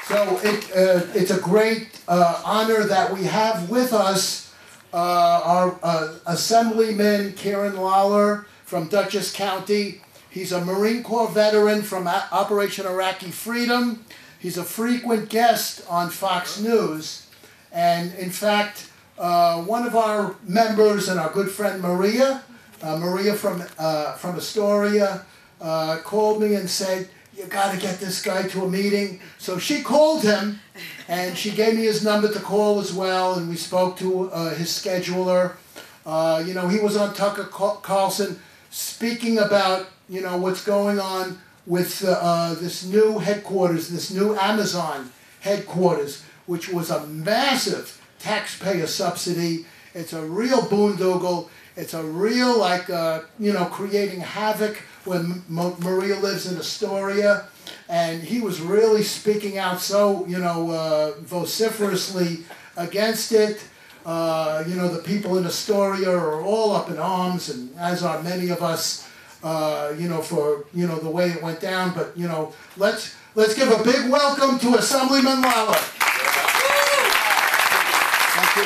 So it's a great honor that we have with us our Assemblyman Kieran Lalor from Dutchess County. He's a Marine Corps veteran from Operation Iraqi Freedom. He's a frequent guest on Fox News. And in fact, one of our members and our good friend Maria from Astoria, called me and said, "You got to get this guy to a meeting." So she called him, and she gave me his number to call as well, and we spoke to his scheduler. You know, he was on Tucker Carlson speaking about, you know, what's going on with this new headquarters, this new Amazon headquarters, which was a massive taxpayer subsidy. It's a real boondoggle. It's a real, like, you know, creating havoc when Maria lives in Astoria. And he was really speaking out so, you know, vociferously against it. You know, the people in Astoria are all up in arms, and as are many of us, you know, for, you know, the way it went down. But, you know, let's give a big welcome to Assemblyman Lalor. Thank you.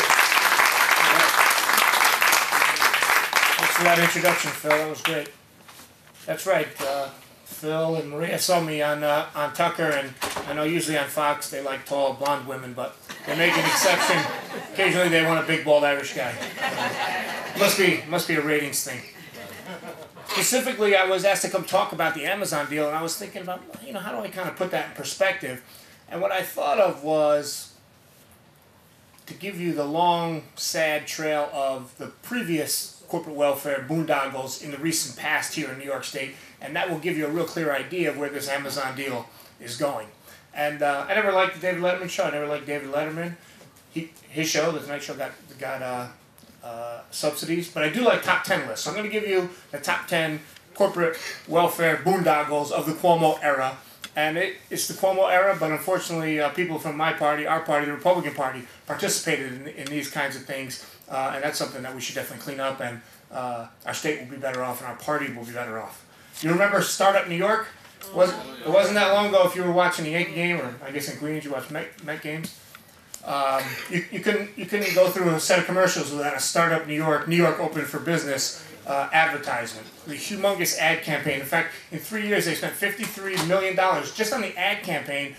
Thanks for that introduction, Phil. That was great. That's right. Phil and Maria saw me on Tucker, and I know usually on Fox they like tall blonde women, but they make an exception. Occasionally they want a big bald Irish guy. Must be a ratings thing. Specifically, I was asked to come talk about the Amazon deal, and I was thinking about, you know, how do I kind of put that in perspective? And what I thought of was to give you the long, sad trail of the previous corporate welfare boondoggles in the recent past here in New York State, and that will give you a real clear idea of where this Amazon deal is going. And I never liked the David Letterman show. I never liked David Letterman. His show, the Tonight Show, got subsidies, but I do like top 10 lists. So I'm going to give you the top 10 corporate welfare boondoggles of the Cuomo era. And it's the Cuomo era, but unfortunately people from my party, our party, the Republican Party, participated in these kinds of things. And that's something that we should definitely clean up, and our state will be better off and our party will be better off. You remember Startup New York? It wasn't that long ago if you were watching a Yankee game, or I guess in Queens you watched Met games. You couldn't go through a set of commercials without a Startup New York open for business advertisement. The humongous ad campaign. In fact, in 3 years they spent $53 million just on the ad campaign,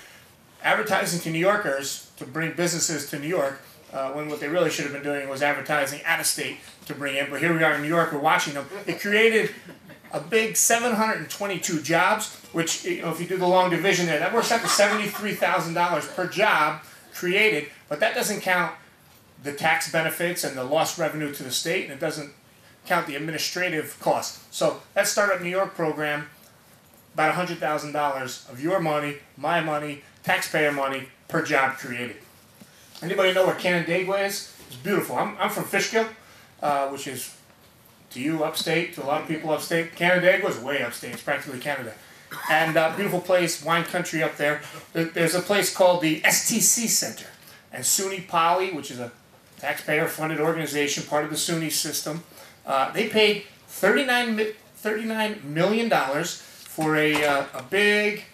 advertising to New Yorkers to bring businesses to New York, when what they really should have been doing was advertising out of state to bring in. But here we are in New York, we're watching them. It created a big 722 jobs, which, you know, if you do the long division there, that works out to $73,000 per job created, but that doesn't count the tax benefits and the lost revenue to the state, and it doesn't count the administrative costs. So that Startup New York program, about $100,000 of your money, my money, taxpayer money per job created. Anybody know where Canandaigua is? It's beautiful. I'm from Fishkill, which is, to you, upstate, to a lot of people upstate. Canandaigua is way upstate. It's practically Canada. And beautiful place, wine country up there. There's a place called the STC Center. And SUNY Poly, which is a taxpayer-funded organization, part of the SUNY system, they paid $39 million for a big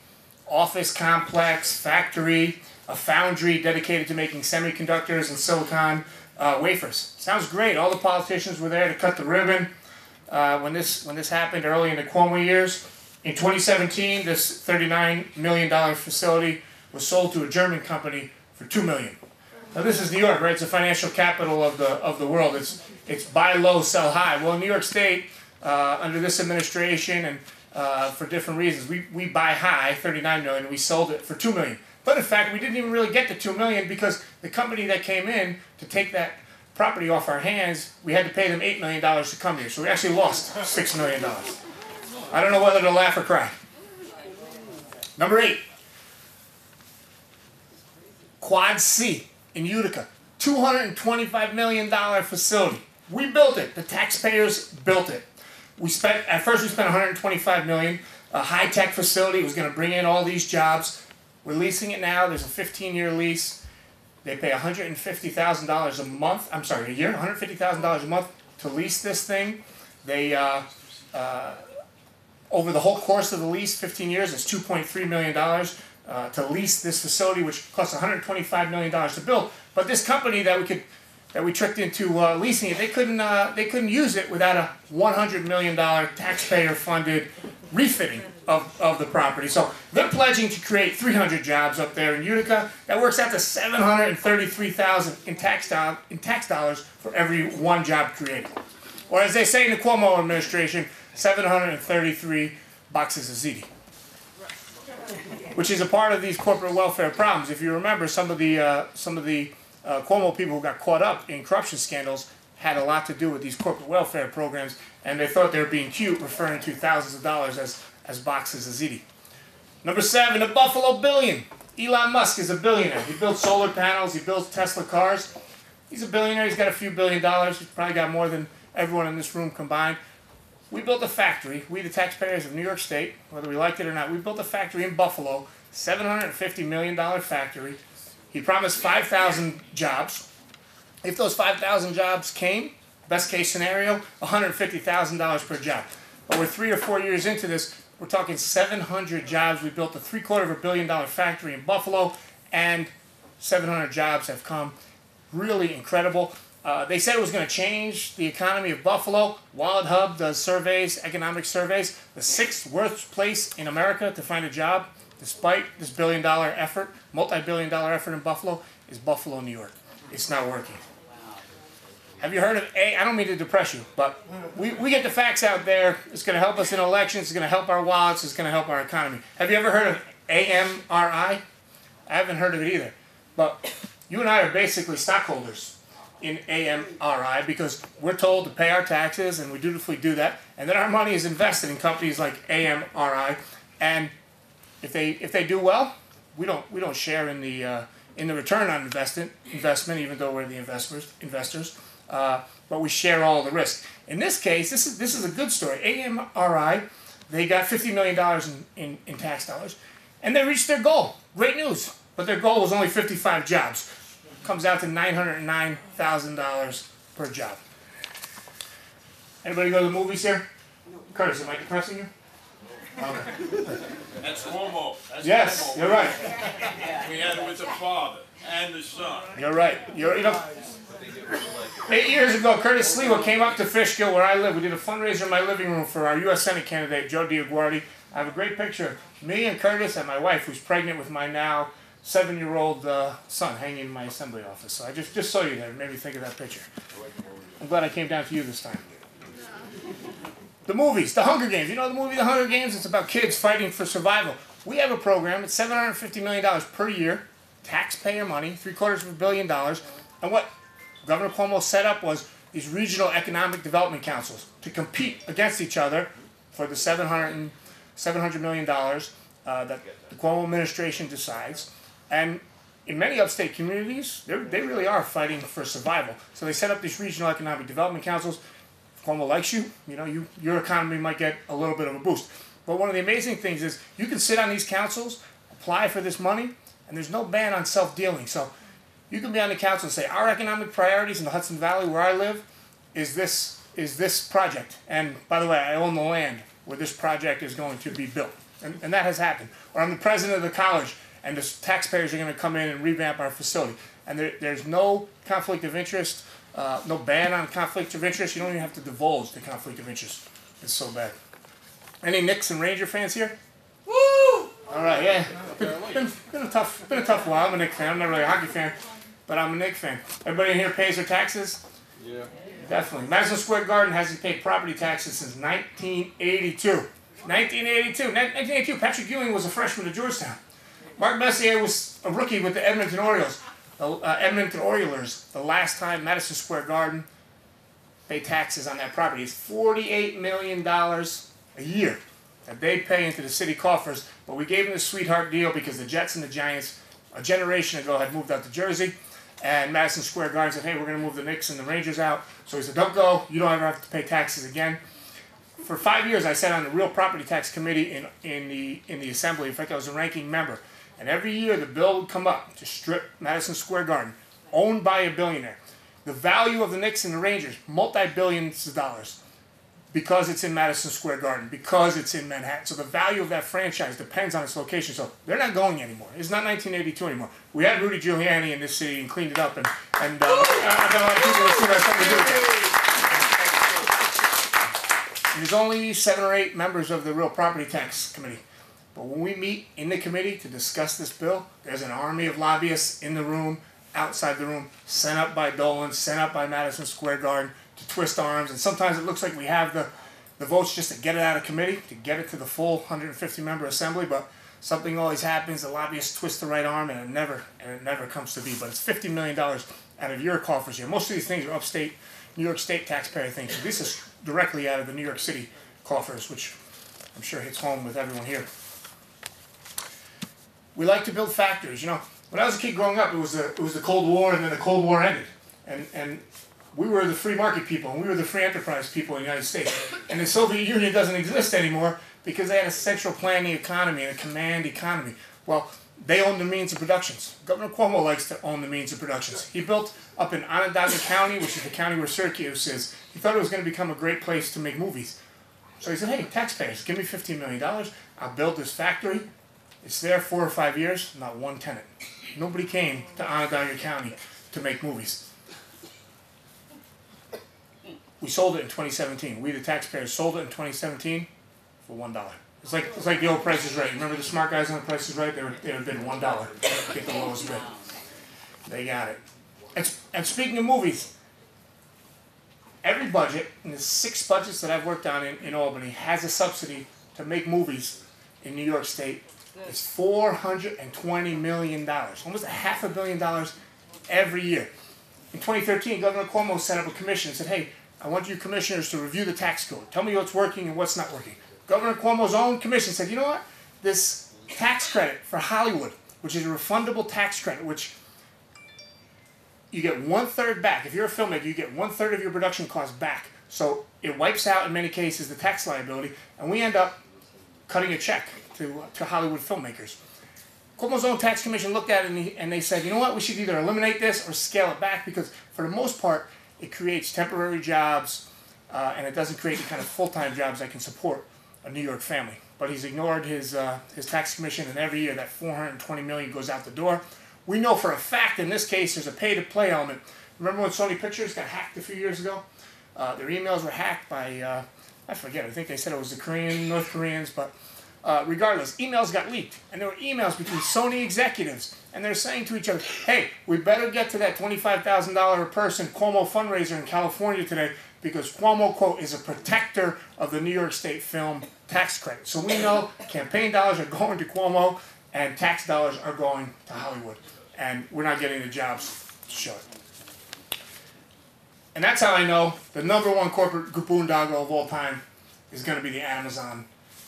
office complex, factory, a foundry dedicated to making semiconductors and silicon wafers. Sounds great. All the politicians were there to cut the ribbon when this happened early in the Cuomo years. In 2017, this $39 million facility was sold to a German company for $2 million. Now this is New York, right? It's the financial capital of the world. It's buy low, sell high. Well, in New York State, under this administration and for different reasons, we buy high, $39 million, and we sold it for $2 million. But in fact, we didn't even really get the $2 million because the company that came in to take that property off our hands, we had to pay them $8 million to come here. So we actually lost $6 million. I don't know whether to laugh or cry. Number 8. Quad C in Utica. $225 million facility. We built it. The taxpayers built it. At first we spent $125 million. A high-tech facility was going to bring in all these jobs. We're leasing it now. There's a 15-year lease. They pay $150,000 a month. I'm sorry, a year. $150,000 a month to lease this thing. They over the whole course of the lease, 15 years, it's $2.3 million. to lease this facility, which cost $125 million to build. But this company that we tricked into leasing it, they couldn't use it without a $100 million taxpayer-funded refitting of the property. So they're pledging to create 300 jobs up there in Utica. That works out to $733,000 in tax dollars for every one job created. Or as they say in the Cuomo administration, 733 boxes of ziti, which is a part of these corporate welfare problems. If you remember, some of the Cuomo people who got caught up in corruption scandals had a lot to do with these corporate welfare programs, and they thought they were being cute, referring to thousands of dollars as boxes of ziti. Number 7, the Buffalo Billion. Elon Musk is a billionaire. He builds solar panels. He builds Tesla cars. He's a billionaire. He's got a few $1 billion. He's probably got more than everyone in this room combined. We built a factory. We, the taxpayers of New York State, whether we liked it or not, we built a factory in Buffalo, $750 million factory. He promised 5,000 jobs. If those 5,000 jobs came, best case scenario, $150,000 per job. But we're 3 or 4 years into this. We're talking 700 jobs. We built a $750 million factory in Buffalo, and 700 jobs have come. Really incredible. They said it was going to change the economy of Buffalo. Wallet Hub does surveys, economic surveys. The 6th worst place in America to find a job, despite this billion-dollar effort, multi-billion-dollar effort in Buffalo, is Buffalo, New York. It's not working. Have you heard of I don't mean to depress you, but we get the facts out there. It's going to help us in elections. It's going to help our wallets. It's going to help our economy. Have you ever heard of AMRI? I haven't heard of it either. But you and I are basically stockholders in AMRI because we're told to pay our taxes, and we dutifully do that. And then our money is invested in companies like AMRI. And if they do well, we don't share in the return on investment, even though we're the investors. But we share all the risk. In this case, this is a good story. AMRI, they got $50 million in tax dollars, and they reached their goal. Great news. But their goal was only 55 jobs. Comes out to $909,000 per job. Anybody go to the movies here? Curtis, am I depressing you? Okay. That's Cuomo. That's yes, Cuomo. You're right. We had it with the father and the son. You're right. 8 years ago, Curtis Sliwa came up to Fishkill, where I live. We did a fundraiser in my living room for our U.S. Senate candidate, Joe Diaguardi. I have a great picture of me and Curtis and my wife, who's pregnant with my now 7-year-old son, hanging in my assembly office. So I just saw you there. It made me think of that picture. I'm glad I came down to you this time. The movies, The Hunger Games. You know the movie The Hunger Games? It's about kids fighting for survival. We have a program. It's $750 million per year, taxpayer money, $750 million. And what Governor Cuomo set up was these regional economic development councils to compete against each other for the $700 million that the Cuomo administration decides. And in many upstate communities, they really are fighting for survival. So they set up these regional economic development councils. If Cuomo likes you, your economy might get a little bit of a boost. But one of the amazing things is you can sit on these councils, apply for this money, and there's no ban on self-dealing. So you can be on the council and say, our economic priorities in the Hudson Valley where I live is this project. And by the way, I own the land where this project is going to be built. And that has happened. Or I'm the president of the college, and the taxpayers are going to come in and revamp our facility. And there's no conflict of interest, no ban on conflict of interest. You don't even have to divulge the conflict of interest. It's so bad. Any Knicks and Ranger fans here? Woo! All right, yeah. Been a tough while. I'm a Knicks fan. I'm not really a hockey fan, but I'm a Knicks fan. Everybody in here pays their taxes? Yeah. Definitely. Madison Square Garden hasn't paid property taxes since 1982. 1982. Patrick Ewing was a freshman at Georgetown. Mark Messier was a rookie with the Edmonton Oilers. The last time Madison Square Garden paid taxes on that property is $48 million a year that they pay into the city coffers. But we gave them the sweetheart deal because the Jets and the Giants a generation ago had moved out to Jersey. And Madison Square Garden said, hey, we're going to move the Knicks and the Rangers out. So he said, don't go. You don't ever have to pay taxes again. For 5 years, I sat on the real property tax committee in the assembly. In fact, I was a ranking member. And every year, the bill would come up to strip Madison Square Garden, owned by a billionaire. The value of the Knicks and the Rangers, multi-billions of dollars, because it's in Madison Square Garden, because it's in Manhattan. So the value of that franchise depends on its location. So they're not going anymore. It's not 1982 anymore. We had Rudy Giuliani in this city and cleaned it up, and I've got a lot of people that still have something to do with it. There's only 7 or 8 members of the Real Property Tax Committee. But when we meet in the committee to discuss this bill, there's an army of lobbyists in the room, outside the room, sent up by Dolan, sent up by Madison Square Garden to twist arms. And sometimes it looks like we have the votes just to get it out of committee, to get it to the full 150-member assembly. But something always happens. The lobbyists twist the right arm, and it never comes to be. But it's $50 million out of your coffers here. Most of these things are upstate New York State taxpayer things. So this is directly out of the New York City coffers, which I'm sure hits home with everyone here. We like to build factories. You know, when I was a kid growing up, it was the Cold War, and then the Cold War ended, and we were the free market people, and we were the free enterprise people in the United States. And the Soviet Union doesn't exist anymore because they had a central planning economy and a command economy. Well, they own the means of productions. Governor Cuomo likes to own the means of productions. He built up in Onondaga County, which is the county where Syracuse is. He thought it was going to become a great place to make movies. So he said, hey, taxpayers, give me $15 million. I'll build this factory. It's there 4 or 5 years, not one tenant. Nobody came to Onondaga County to make movies. We sold it in 2017. We, the taxpayers, sold it in 2017 for $1. It's like the old Price is Right. Remember the smart guys on the Price is Right? They would bid $1, get the lowest bid. They got it. And speaking of movies, every budget, and the 6 budgets that I've worked on in Albany, has a subsidy to make movies in New York State. It's $420 million, almost $500 million every year. In 2013, Governor Cuomo set up a commission and said, hey, I want you commissioners to review the tax code. Tell me what's working and what's not working. Governor Cuomo's own commission said, you know what? This tax credit for Hollywood, which is a refundable tax credit, which you get 1/3 back. If you're a filmmaker, you get 1/3 of your production costs back. So it wipes out, in many cases, the tax liability, and we end up cutting a check to Hollywood filmmakers. Cuomo's own tax commission looked at it and they said, you know what, we should either eliminate this or scale it back, because for the most part, it creates temporary jobs and it doesn't create the kind of full-time jobs that can support a New York family. But he's ignored his tax commission, and every year that $420 million goes out the door. We know for a fact in this case there's a pay-to-play element. Remember when Sony Pictures got hacked a few years ago? Their emails were hacked by, I forget, I think they said it was the North Koreans, but regardless, emails got leaked, and there were emails between Sony executives, and they're saying to each other, hey, we better get to that $25,000 a person Cuomo fundraiser in California today, because Cuomo, quote, is a protector of the New York State film tax credit. So we know campaign dollars are going to Cuomo, and tax dollars are going to Hollywood, and we're not getting the jobs to show it. And that's how I know the #1 corporate boondoggle of all time is going to be the Amazon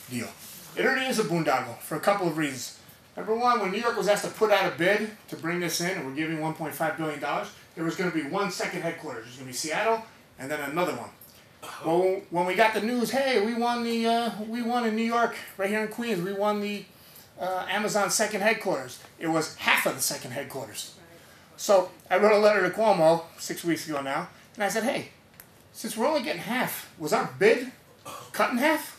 deal. It already is a boondoggle for a couple of reasons. Number one, when New York was asked to put out a bid to bring this in, and we're giving $1.5 billion, there was going to be one second headquarters. There's going to be Seattle, and then another one. Well, when we got the news, hey, we won in New York, right here in Queens, we won the Amazon second headquarters. It was half of the second headquarters. So I wrote a letter to Cuomo 6 weeks ago now, and I said, hey, since we're only getting half, was our bid cut in half?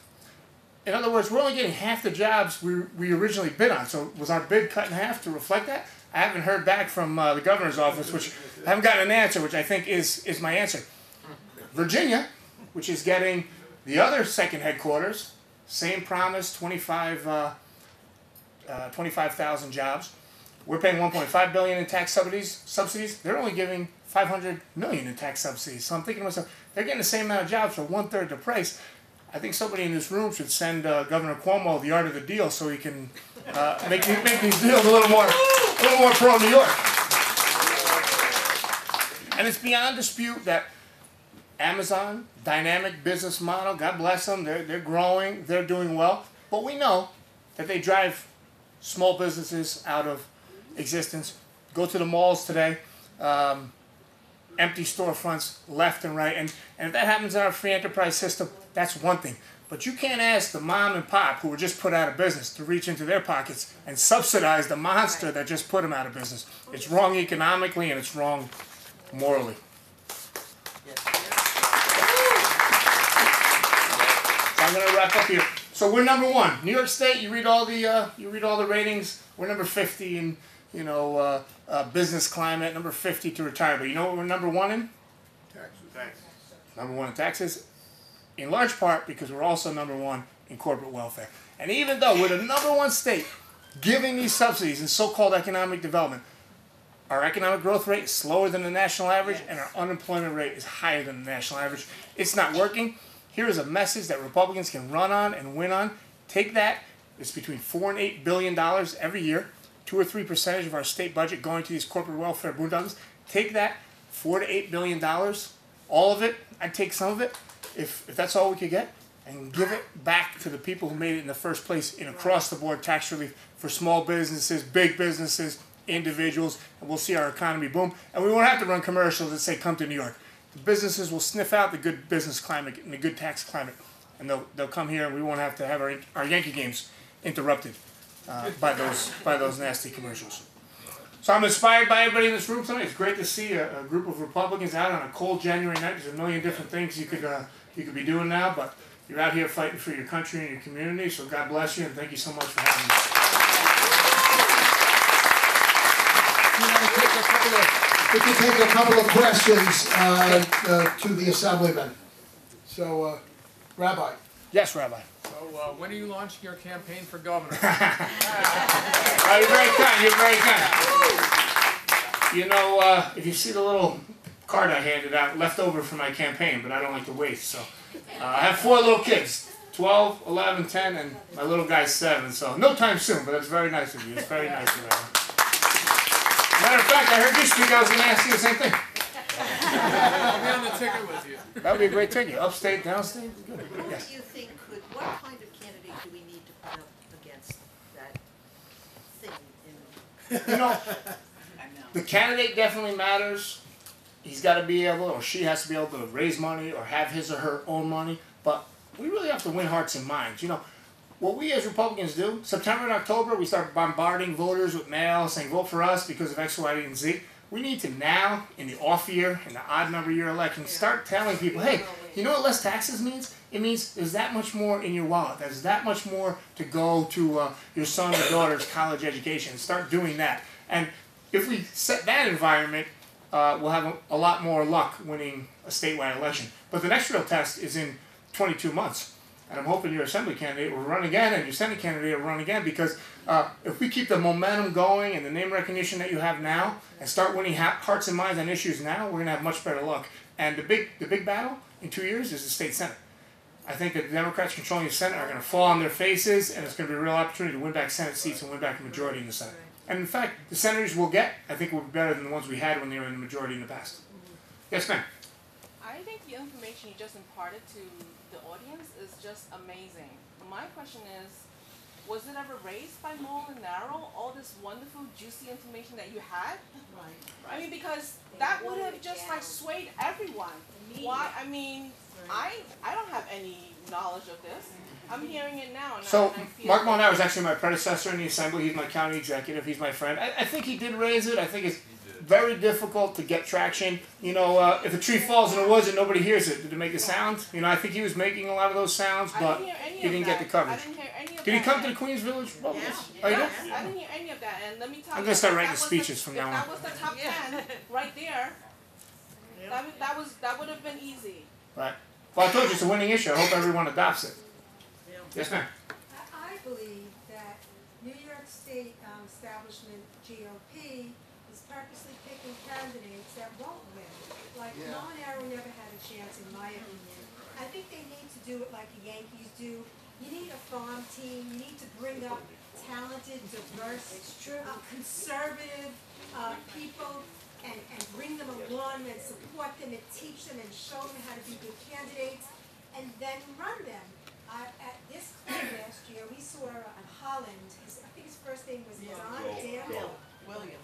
In other words, we're only getting half the jobs we originally bid on. So was our bid cut in half to reflect that? I haven't heard back from the governor's office, which I haven't gotten an answer, which I think is my answer. Virginia, which is getting the other second headquarters, same promise, 25,000 jobs. We're paying $1.5 billion in tax subsidies. They're only giving $500 million in tax subsidies. So I'm thinking to myself, they're getting the same amount of jobs for 1/3 the price. I think somebody in this room should send Governor Cuomo the art of the deal so he can make these deals a little more pro New York. And it's beyond dispute that Amazon, dynamic business model, God bless them, they're growing, they're doing well. But we know that they drive small businesses out of existence. Go to the malls today, empty storefronts left and right. And if that happens in our free enterprise system, that's one thing. But you can't ask the mom and pop who were just put out of business to reach into their pockets and subsidize the monster that just put them out of business. It's wrong economically and it's wrong morally. I'm going to wrap up here. So we're number one. New York State, you read all the ratings. We're number 50 in, business climate, number 50 to retire. But you know what we're number one in? Taxes. Number one in taxes. In large part because we're also number one in corporate welfare. And even though we're the number one state giving these subsidies in so-called economic development, our economic growth rate is slower than the national average, and our unemployment rate is higher than the national average. It's not working. Here is a message that Republicans can run on and win on. Take that. It's between $4 and $8 billion every year, 2 or 3% of our state budget going to these corporate welfare boondoggles. Take that, $4 to $8 billion, all of it. I'd take some of it, if that's all we could get, and give it back to the people who made it in the first place in across-the-board tax relief for small businesses, big businesses, individuals, and we'll see our economy boom. And we won't have to run commercials that say, come to New York. The businesses will sniff out the good business climate and the good tax climate, and they'll come here, and we won't have to have our Yankee games interrupted by those nasty commercials. So I'm inspired by everybody in this room tonight. It's great to see a group of Republicans out on a cold January night. There's a million different things you could be doing now, but you're out here fighting for your country and your community, so God bless you, and thank you so much for having me. We can take a couple of questions to the Assemblyman. So, Rabbi. Yes, Rabbi. So, when are you launching your campaign for governor? You're very kind. You're very kind. You know, if you see the little card I handed out, left over from my campaign, but I don't like to waste. So, I have 4 little kids, 12, 11, 10, and my little guy's 7. So, no time soon, but it's very nice of you. It's very nice of you. Matter of fact, I heard you speak. I was going to ask you the same thing. I'll be on the ticket with you. That would be a great ticket. Upstate, downstate. Good. Who Yes. do you think what kind of candidate do we need to put up against that thing? You know, the candidate definitely matters. He's got to be able, or she has to be able to raise money or have his or her own money. But we really have to win hearts and minds. You know, what we as Republicans do, September and October, we start bombarding voters with mail saying, vote for us because of X, Y, and Z. We need to now, in the off year, in the odd number year election, start telling people, hey, you know what less taxes means? It means there's that much more in your wallet. There's that much more to go to your son or daughter's college education. Start doing that. And if we set that environment, we'll have a lot more luck winning a statewide election. But the next real test is in 22 months. And I'm hoping your assembly candidate will run again and your senate candidate will run again, because if we keep the momentum going and the name recognition that you have now and start winning hearts and minds on issues now, we're going to have much better luck. And the big battle in 2 years is the state senate. I think that the Democrats controlling the Senate are going to fall on their faces, and it's going to be a real opportunity to win back Senate seats and win back a majority in the Senate. And in fact, the senators we'll get, I think, will be better than the ones we had when they were in the majority in the past. Yes, ma'am. I think the information you just imparted to the audience is just amazing. My question is, was it ever raised by Moll and Narrow, all this wonderful, juicy information that you had? Right. I mean, because that would have just like swayed everyone. Why? I mean, I don't have any knowledge of this. I'm hearing it now. And So, I feel Mark Molnar was actually my predecessor in the Assembly. He's my county executive. He's my friend. I think he did raise it. I think it's very difficult to get traction. You know, if a tree falls in the woods and nobody hears it, did it make a sound? You know, I think he was making a lot of those sounds, but he didn't get the coverage. I didn't hear any of that. Did he come to the Queens Village? Yeah. Oh, you Yes, did? I didn't hear any of that. And let me tell you, I'm gonna start if writing that was speeches from now on. If that was the top 10 right there, that would have been easy. Right. Well, I told you it's a winning issue. I hope everyone adopts it. Yes, ma'am. I believe that New York State establishment GOP is purposely picking candidates that won't win. Like Moll and Narrow never had a chance, in my opinion. I think they need to do it like the Yankees do. You need a farm team. You need to bring up talented, diverse, conservative people and bring them along and support them and teach them and show them how to be good candidates and then run them. At this club last year, we saw in Holland, I think his first name was Don Daniel. William.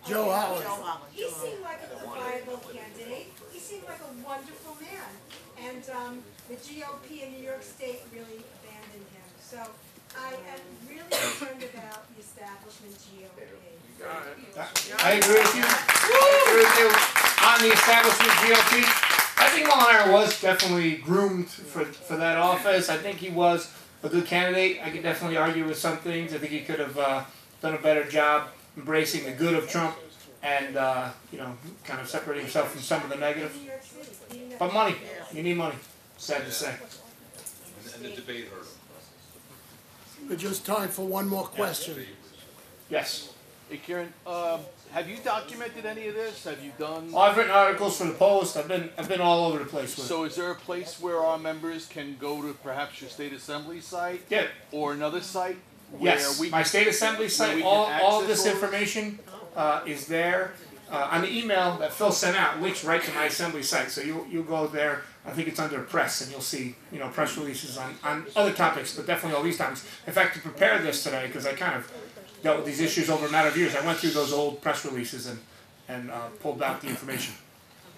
Joe Holland. He seemed like a viable candidate. He seemed like a wonderful man. And the GOP in New York State really abandoned him. So I am really concerned about the establishment GOP. I agree with you. I agree with you on the establishment GOP. I think Lalor was definitely groomed for that office. I think he was a good candidate. I could definitely argue with some things. I think he could have done a better job embracing the good of Trump and kind of separating himself from some of the negative. But money, you need money. Sad to say. And the debate hurdle. We're just time for one more question. Yes. Hey Kieran, have you documented any of this? Have you done? Well, I've written articles for the Post. I've been all over the place with it. So is there a place where our members can go to perhaps your state assembly site? Yeah. Or another site? Where Yes. we My state assembly site. we can All of this access all information is there on the email that Phil sent out. Links right to my assembly site. So you go there. I think it's under press, and you'll see press releases on other topics, but definitely all these topics. In fact, to prepare this today, because I kind of dealt with these issues over a matter of years, I went through those old press releases and pulled out the information.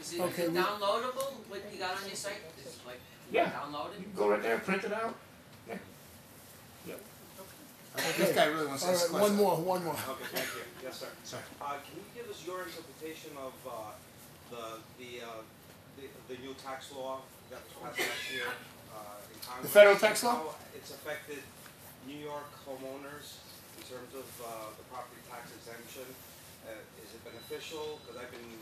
Is it downloadable, what you got on your site? Is it like downloaded? You can go right there, print it out. Yeah. Yep. This guy really wants to ask a question. One more. Okay, thank you. Yes, sir. Sorry. Can you give us your interpretation of the new tax law that was passed last year in Congress? The federal tax law? How it's affected New York homeowners in terms of the property tax exemption. Is it beneficial? Because I've been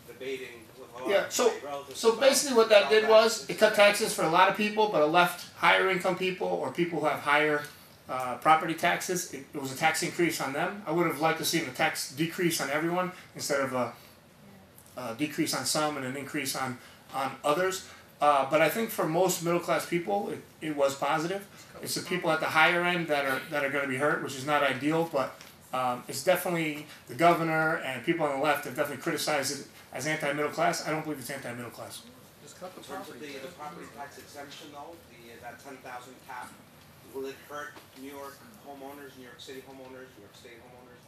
debating with a lot Yeah, of my relatives. so basically what that about did was It's it cut taxes for a lot of people, but it left higher income people or people who have higher property taxes. It was a tax increase on them. I would have liked to see a tax decrease on everyone instead of a decrease on some and an increase on others. But I think for most middle class people, it was positive. It's the people at the higher end that are going to be hurt, which is not ideal. But it's definitely the governor and people on the left have definitely criticized it as anti-middle class. I don't believe it's anti-middle class. Just cut the in terms of property. the property tax exemption though, that 10,000 cap, will it hurt New York homeowners, New York City homeowners, New York State homeowners?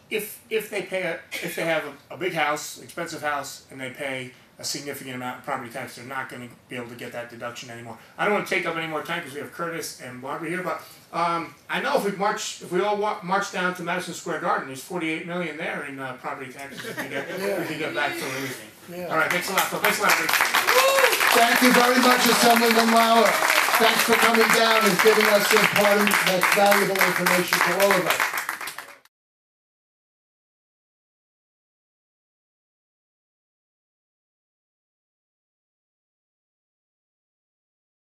If they have a big house, expensive house, and they pay a significant amount of property tax, they're not going to be able to get that deduction anymore. I don't want to take up any more time because we have Curtis and Barbara here, but I know if we all march down to Madison Square Garden, there's $48 million there in property taxes we can get back from everything. Yeah. All right, thanks a lot, Phil. Thanks a lot, Rick. Thank you very much, Assemblyman Lalor. Thanks for coming down and giving us important, that's valuable information for all of us.